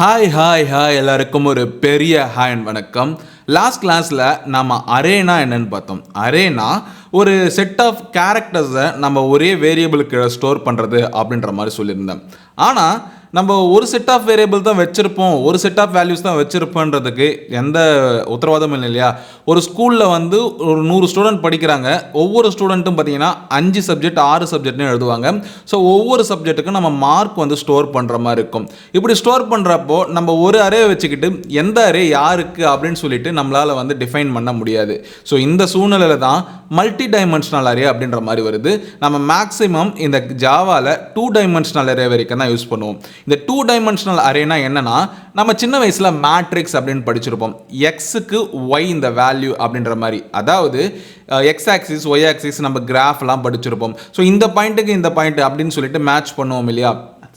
Hi எல்லாருக்கும் ஒரு பெரிய ஹாய் அண்ட் வணக்கம். லாஸ்ட் கிளாஸில் நம்ம அரேனா என்னன்னு பார்த்தோம். அரேனா ஒரு செட் ஆஃப் கேரக்டர்ஸை நம்ம ஒரே வேரியபிளுக்கு ஸ்டோர் பண்ணுறது அப்படின்ற மாதிரி சொல்லியிருந்தேன். ஆனால் நம்ம ஒரு செட் ஆஃப் வேரியபிள் தான் வச்சுருப்போம், ஒரு செட் ஆஃப் வேல்யூஸ் தான் வச்சுருப்போன்றதுக்கு எந்த உத்தரவாதமும் இல்லை இல்லையா? ஒரு ஸ்கூலில் வந்து ஒரு 100 ஸ்டூடெண்ட் படிக்கிறாங்க. ஒவ்வொரு ஸ்டூடெண்ட்டும் பார்த்தீங்கன்னா 5 சப்ஜெக்ட் 6 சப்ஜெக்ட்னு எழுதுவாங்க. ஸோ ஒவ்வொரு சப்ஜெக்ட்டுக்கும் நம்ம மார்க் வந்து ஸ்டோர் பண்ணுற மாதிரி இருக்கும். இப்படி ஸ்டோர் பண்ணுறப்போ நம்ம ஒரு அரே வச்சுக்கிட்டு எந்த அரே யாருக்கு அப்படின்னு சொல்லிட்டு நம்மளால் வந்து டிஃபைன் பண்ண முடியாது. ஸோ இந்த சூழ்நிலையில் தான் மல்டி டைமென்ஷனல் அரே அப்படின்ற மாதிரி வருது. நம்ம மேக்ஸிமம் இந்த ஜாவாவில் 2 டைமென்ஷனல் அரே வரைக்கும் தான் யூஸ் பண்ணுவோம். இந்த 2 டைமென்ஷனல் அரேனா என்னன்னா, நம்ம சின்ன வயசில் மேட்ரிக்ஸ் அப்படின்னு படிச்சிருப்போம். எக்ஸுக்கு ஒய் இந்த வேல்யூ அப்படின்ற மாதிரி, அதாவது எக்ஸ் ஆக்சிஸ் ஒய் ஆக்சிஸ் நம்ம கிராஃப்லாம் படிச்சிருப்போம். ஸோ இந்த பாயிண்ட்டுக்கு இந்த பாயிண்ட் அப்படின்னு சொல்லிட்டு மேட்ச் பண்ணுவோம் இல்லையா?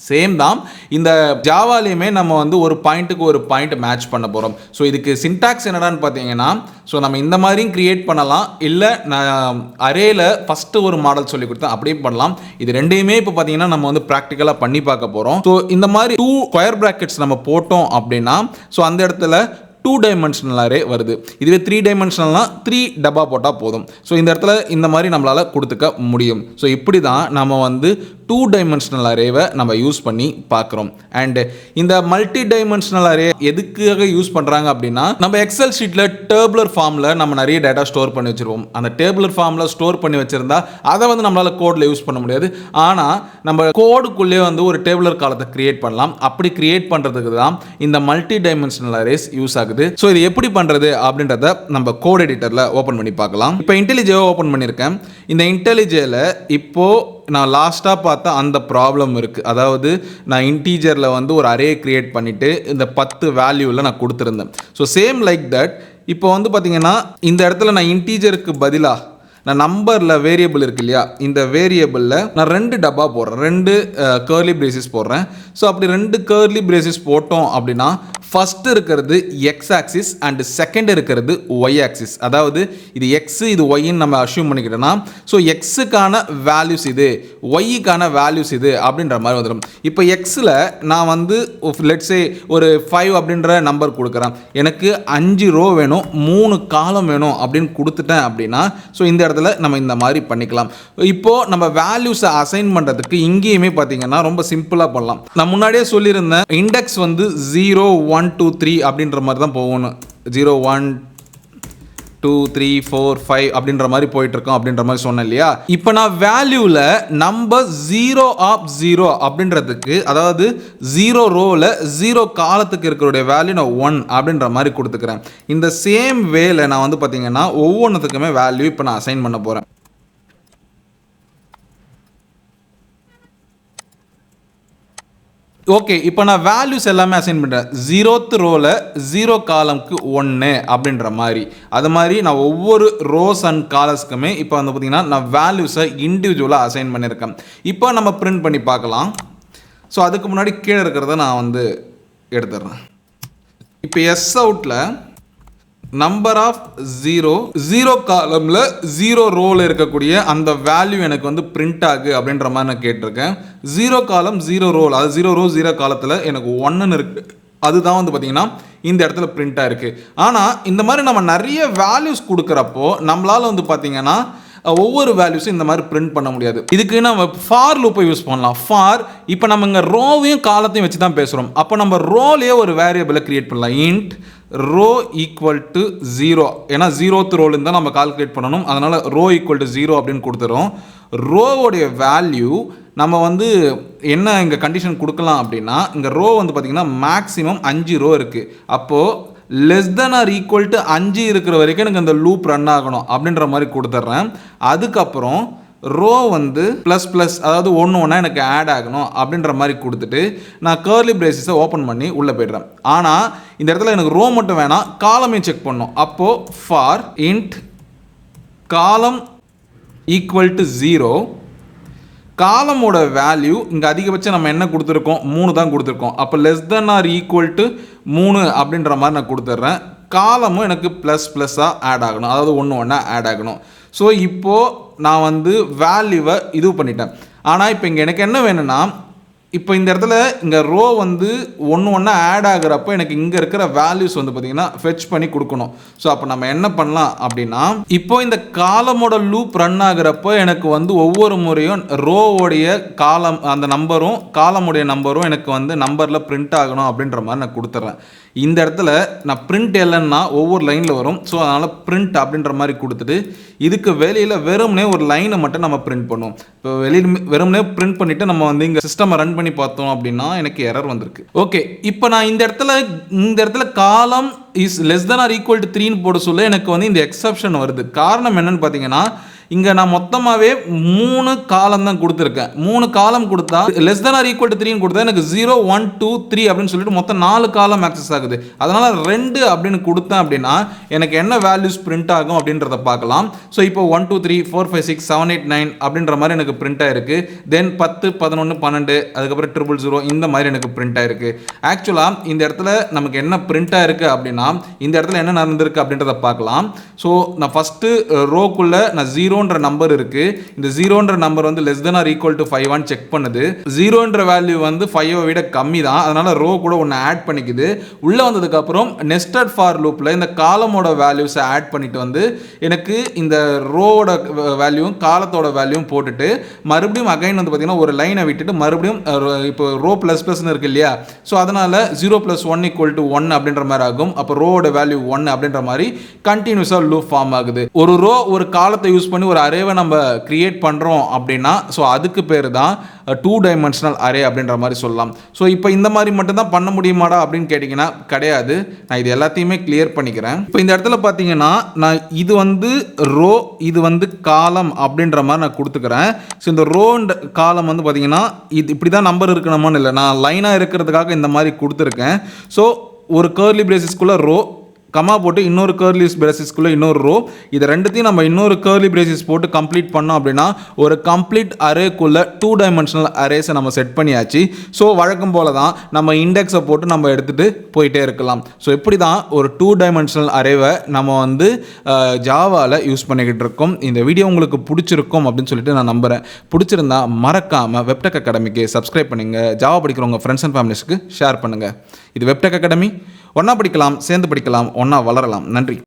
சேம் தான் இந்த ஜாவாலையுமே நம்ம வந்து ஒரு பாயிண்ட்டுக்கு ஒரு பாயிண்ட் மேட்ச் பண்ண போகிறோம். ஸோ இதுக்கு சின்டாக்ஸ் என்னடான்னு பார்த்தீங்கன்னா, ஸோ நம்ம இந்த மாதிரியும் கிரியேட் பண்ணலாம், இல்லை நான் அரேல ஃபஸ்ட்டு ஒரு மாடல் சொல்லி கொடுத்தேன் அப்படியே பண்ணலாம். இது ரெண்டையுமே இப்போ பார்த்தீங்கன்னா நம்ம வந்து ப்ராக்டிக்கலாக பண்ணி பார்க்க போகிறோம். ஸோ இந்த மாதிரி 2 ஸ்கொயர் பிராக்கெட்ஸ் நம்ம போட்டோம் அப்படின்னா, ஸோ அந்த இடத்துல 2 டைமென்ஷனல் அரே வருது. இதுவே 3 டைமென்ஷனல்னா 3 டப்பா போட்டால் போதும். ஸோ இந்த இடத்துல இந்த மாதிரி நம்மளால் கொடுத்துக்க முடியும். ஸோ இப்படி தான் நம்ம வந்து 2 டைமென்ஷனல் அரேவை நம்ம யூஸ் பண்ணி பார்க்குறோம். அண்ட் இந்த மல்டி டைமென்ஷனல் அரே எதுக்காக யூஸ் பண்ணுறாங்க அப்படின்னா, நம்ம எக்ஸல் ஷீட்டில் டேபுலர் ஃபார்மில் நம்ம நிறைய டேட்டா ஸ்டோர் பண்ணி வச்சுருவோம். அந்த டேபுலர் ஃபார்மில் ஸ்டோர் பண்ணி வச்சுருந்தா அதை வந்து நம்மளால் கோடில் யூஸ் பண்ண முடியாது. ஆனால் நம்ம கோடுக்குள்ளே வந்து ஒரு டேபுலர் காலத்தை கிரியேட் பண்ணலாம். அப்படி கிரியேட் பண்ணுறதுக்கு தான் இந்த மல்டி டைமென்ஷனல் அரேஸ் யூஸ் ஆகுது. ஸோ இது எப்படி பண்ணுறது அப்படின்றத நம்ம கோட் எடிட்டரில் ஓப்பன் பண்ணி பார்க்கலாம். இப்போ இன்டெலிஜேவை ஓப்பன் பண்ணியிருக்கேன். இந்த இன்டெலிஜேல இப்போது நான் லாஸ்ட்டாக பார்த்தா அந்த ப்ராப்ளம் இருக்குது. அதாவது நான் இன்டீஜரில் வந்து ஒரு அரே க்ரியேட் பண்ணிவிட்டு இந்த 10 வேல்யூவில் நான் கொடுத்துருந்தேன். ஸோ சேம் லைக் தட் இப்போ வந்து பார்த்திங்கன்னா இந்த இடத்துல நான் இன்டீஜருக்கு பதிலாக நான் நம்பரில் வேரியபிள் இருக்கு இல்லையா, இந்த வேரியபிளில் நான் 2 டப்பா போடுறேன், 2 கர்லி பிரேசஸ் போடுறேன். ஸோ அப்படி 2 கர்லி பிரேசஸ் போட்டோம் அப்படின்னா ஃபஸ்ட்டு இருக்கிறது எக்ஸ் ஆக்சிஸ் அண்ட் செகண்ட் இருக்கிறது ஒய் ஆக்சிஸ். அதாவது இது எக்ஸ் இது ஒய்ன்னு நம்ம அஷ்யூம் பண்ணிக்கிட்டோன்னா, ஸோ எக்ஸுக்கான வேல்யூஸ் இது, ஒய்க்கான வேல்யூஸ் இது அப்படின்ற மாதிரி வந்துடும். இப்போ எக்ஸில் நான் வந்து லெட்ஸே ஒரு 5 அப்படின்ற நம்பர் கொடுக்குறேன். எனக்கு 5 ரோ வேணும், 3 காலம் வேணும் அப்படின்னு கொடுத்துட்டேன் அப்படின்னா, ஸோ இந்த இடத்துல நம்ம இந்த மாதிரி பண்ணிக்கலாம். இப்போது நம்ம வேல்யூஸை அசைன் பண்ணுறதுக்கு இங்கேயுமே பார்த்தீங்கன்னா ரொம்ப சிம்பிளாக பண்ணலாம். நான் முன்னாடியே சொல்லியிருந்தேன், இண்டெக்ஸ் வந்து 0 1 2 3 அப்படின்ற மாதிரி தான் போகணும். 0 1 2 3 4 5 அப்படின்ற மாதிரி போயிட்டு இருக்கோம் அப்படின்ற மாதிரி சொன்னேன் இல்லையா? இப்போ நான் வேல்யூவில் நம்பர் 0 ஆஃப் 0 அப்படின்றதுக்கு, அதாவது 0 ரோவில் 0 காலத்துக்கு இருக்கிற வேல்யூ நான் 1 அப்படின்ற மாதிரி கொடுத்துக்கிறேன். இந்த சேம் வேல நான் வந்து பார்த்தீங்கன்னா ஒவ்வொன்றுத்துக்குமே வேல்யூ இப்போ நான் அசைன் பண்ண போகிறேன். ஓகே, இப்போ நான் வேல்யூஸ் எல்லாமே அசைன் பண்ணுறேன். 0th ரோவில் 0 காலம்க்கு 1 அப்படின்ற மாதிரி. அது மாதிரி நான் ஒவ்வொரு ரோஸ் அண்ட் காலம்ஸ்க்குமே இப்போ வந்து பார்த்திங்கன்னா நான் வேல்யூஸை இண்டிவிஜுவலாக அசைன் பண்ணியிருக்கேன். இப்போ நம்ம பிரிண்ட் பண்ணி பார்க்கலாம். ஸோ அதுக்கு முன்னாடி கீழே இருக்கிறத நான் வந்து எடுத்துடுறேன். இப்போ எஸ் அவுட்டில் நம்பர் ஆஃப் 0 காலமில் 0 ரோவில் இருக்கக்கூடிய அந்த வேல்யூ எனக்கு வந்து பிரிண்ட் ஆகு அப்படின்ற மாதிரி நான் கேட்டிருக்கேன். 0 காலம் 0 ரோல், அதாவது 0 ரோ 0 காலத்தில் எனக்கு 1ன்னு இருக்குது. அதுதான் வந்து பார்த்திங்கன்னா இந்த இடத்துல பிரிண்ட்டாக இருக்குது. ஆனால் இந்த மாதிரி நம்ம நிறைய வேல்யூஸ் கொடுக்குறப்போ நம்மளால் வந்து பார்த்திங்கன்னா ஒவ்வொரு வேல்யூஸும் இந்த மாதிரி பிரிண்ட் பண்ண முடியாது. இதுக்கு நம்ம ஃபார் லூப்பை யூஸ் பண்ணலாம். ஃபார் இப்போ நம்ம இங்கே ரோவையும் காலத்தையும் வச்சு தான் பேசுகிறோம். அப்போ நம்ம ரோலையே ஒரு வேரியபிளை கிரியேட் பண்ணலாம். இன்ட் ரோ ஈக்குவல் டு 0, ஏன்னா 0th ரோலேருந்து தான் நம்ம கால்குலேட் பண்ணணும். அதனால் ரோ ஈக்குவல் டு 0 அப்படின்னு கொடுத்துறோம். ரோவோடைய வேல்யூ நம்ம வந்து என்ன இங்கே கண்டிஷன் கொடுக்கலாம் அப்படின்னா, இங்கே ரோ வந்து பார்த்திங்கன்னா மேக்ஸிமம் 5 ரோ இருக்குது. அப்போது less than or equal to 5 இருக்கிற வரைக்கும் எனக்கு அந்த லூப் ரன் ஆகணும் அப்படின்ற மாதிரி கொடுத்துட்றேன். அதுக்கப்புறம் ரோ வந்து ப்ளஸ் ப்ளஸ், அதாவது 1 1 எனக்கு ஆட் ஆகணும் அப்படின்ற மாதிரி கொடுத்துட்டு நான் கர்லி பிரேசஸை ஓப்பன் பண்ணி உள்ளே போய்ட்றேன். ஆனால் இந்த இடத்துல எனக்கு ரோ மட்டும் வேணாம், காலமையும் செக் பண்ணணும். அப்போது for int column equal to 0, காலமோட வேல்யூ இங்கே அதிகபட்சம் நம்ம என்ன கொடுத்துருக்கோம், 3 தான் கொடுத்துருக்கோம். அப்போ less than or equal to 3 அப்படின்ற மாதிரி நான் கொடுத்துட்றேன். காலமும் எனக்கு ப்ளஸ் ப்ளஸ்ஸாக ஆட் ஆகணும், அதாவது 1 1 ஆட் ஆகணும். ஸோ இப்போது நான் வந்து வேல்யூவை இது பண்ணிட்டேன். ஆனால் இப்போ இங்கே எனக்கு என்ன வேணும்னா, இப்போ இந்த இடத்துல இங்கே ரோ வந்து ஒன்று ஆட் ஆகுறப்போ எனக்கு இங்கே இருக்கிற வேல்யூஸ் வந்து பார்த்தீங்கன்னா ஃபெச் பண்ணி கொடுக்கணும். ஸோ அப்போ நம்ம என்ன பண்ணலாம் அப்படின்னா, இப்போ இந்த காலமோட லூப் ரன் ஆகுறப்போ எனக்கு வந்து ஒவ்வொரு முறையும் ரோவோடைய காலம் அந்த நம்பரும் காலமுடைய நம்பரும் எனக்கு வந்து நம்பரில் பிரிண்ட் ஆகணும் அப்படின்ற மாதிரி நான் கொடுத்துட்றேன். இந்த இடத்துல நான் பிரிண்ட் இல்லைன்னா ஒவ்வொரு லைனில் வரும். ஸோ அதனால் பிரிண்ட் அப்படின்ற மாதிரி கொடுத்துட்டு இதுக்கு வெளியில் வெறும்னே ஒரு லைனை மட்டும் நம்ம பிரிண்ட் பண்ணுவோம். இப்போ வெளியில் வெறும்னே பிரிண்ட் பண்ணிவிட்டு நம்ம வந்து இங்கே சிஸ்டம் ரன் பண்ணி பார்த்தோம் அப்படின்னா எனக்கு எரர் வந்திருக்கு. ஓகே, இப்போ நான் இந்த இடத்துல column is less than or equal to 3ன்னு போட சொல்ல எனக்கு வந்து இந்த எக்ஸப்ஷன் வருது. காரணம் என்னன்னு பார்த்தீங்கன்னா, இங்கே நான் மொத்தமாகவே 3 காலம் தான் கொடுத்துருக்கேன். 3 காலம் கொடுத்தா less than or equal to 3ன்னு கொடுத்தா எனக்கு 0 1 2 3 அப்படின்னு சொல்லிட்டு மொத்தம் 4 காலம் ஆக்சஸ் ஆகுது. அதனால் 2 அப்படின்னு கொடுத்தேன் அப்படின்னா எனக்கு என்ன வேல்யூஸ் பிரிண்ட் ஆகும் அப்படின்றத பார்க்கலாம். ஸோ இப்போ 1 2 3 4 5 6 7 8 9 அப்படின்ற மாதிரி எனக்கு பிரிண்ட் ஆயிருக்கு. தென் 10 11 12 அதுக்கப்புறம் 000 இந்த மாதிரி எனக்கு பிரிண்ட் ஆயிருக்கு. ஆக்சுவலாக இந்த இடத்துல நமக்கு என்ன பிரிண்ட் ஆயிருக்கு அப்படின்னா, இந்த இடத்துல என்ன நடந்திருக்கு அப்படின்றத பார்க்கலாம். ஸோ நான் ஃபஸ்ட்டு ரோக்குள்ளே நான் 0ன்ற நம்பர் இருக்கு. இந்த 0ன்ற நம்பர் வந்து less than or equal to 5 ஆன்னு செக் பண்ணுது. 0ன்ற வேல்யூ வந்து 5 விட கம்மி தான். அதனால ரோ கூட ஒன்று ஆட் பண்ணிக்குது. உள்ள வந்ததுக்கு அப்புறம் நெஸ்டட் ஃபார் லூப்ல இந்த காலமோட வேல்யூஸை ஆட் பண்ணிட்டு வந்து எனக்கு இந்த ரோவோட வேல்யூவும் காலத்தோட வேல்யூவும் போட்டுட்டு மறுபடியும் அகைன் வந்து பார்த்தீங்கன்னா ஒரு லைனை விட்டுட்டு மறுபடியும் இப்போ ரோ ப்ளஸ் ப்ளஸ்னு இருக்கு இல்லையா. ஸோ அதனால 0 + 1 = 1 அப்படின்ற மாதிரி ஆகும். அப்போ ரோவோட வேல்யூ 1 அப்படின்ற மாதிரி கண்டினியூஸாக லூப் ஃபார்ம் ஆகுது. ஒரு ரோ ஒரு காலத்தை யூஸ் பண்ணி ஒரு அரேவை நம்ம கிரியேட் பண்ணுறோம் அப்படின்னா ஸோ அதுக்கு பேர் தான் 2 டைமென்ஷனல் அரே அப்படின்ற மாதிரி சொல்லலாம். ஸோ இப்போ இந்த மாதிரி மட்டும் தான் பண்ண முடியுமாடா அப்படின்னு கேட்டிங்கன்னா கிடையாது. நான் இது எல்லாத்தையுமே கிளியர் பண்ணிக்கிறேன். இப்போ இந்த இடத்துல பார்த்தீங்கன்னா நான் இது வந்து ரோ இது வந்து காலம் அப்படின்ற மாதிரி நான் கொடுத்துக்கிறேன். ஸோ இந்த ரோ அண்ட் காலம் வந்து பார்த்தீங்கன்னா இது இப்படி தான் நம்பர் இருக்கணுமான்னு இல்லை, நான் லைனாக இருக்கிறதுக்காக இந்த மாதிரி கொடுத்துருக்கேன். ஸோ ஒரு கர்லி பிரேசிஸ்குள்ளே ரோ கமா போட்டு இன்னொரு கர்லி பிரேசிஸ்குள்ளே இன்னொரு ரோ, இது ரெண்டுத்தையும் நம்ம இன்னொரு கர்லி பிரேசிஸ் போட்டு கம்ப்ளீட் பண்ணோம் அப்படின்னா ஒரு கம்ப்ளீட் அரேக்குள்ளே 2 டைமென்ஷனல் அரேஸை நம்ம செட் பண்ணியாச்சு. ஸோ வழக்கம் போல தான் நம்ம இண்டெக்ஸை போட்டு நம்ம எடுத்துகிட்டு போயிட்டே இருக்கலாம். ஸோ இப்படி தான் ஒரு 2 டைமென்ஷனல் அரேவை நம்ம வந்து ஜாவாவில் யூஸ் பண்ணிக்கிட்டு இருக்கோம். இந்த வீடியோ உங்களுக்கு பிடிச்சிருக்கும் அப்படின்னு சொல்லிட்டு நான் நம்புகிறேன். பிடிச்சிருந்தா மறக்காமல் வெப்டெக் அகாடமிக்கு சப்ஸ்கிரைப் பண்ணுங்கள். ஜாவா படிக்கிறவங்க ஃப்ரெண்ட்ஸ் அண்ட் ஃபேமிலிஸ்க்கு ஷேர் பண்ணுங்கள். இது வெப்டெக் அகாடமி. ஒன்றா படிக்கலாம், சேர்ந்து படிக்கலாம், ஒன்றா வளரலாம். நன்றி.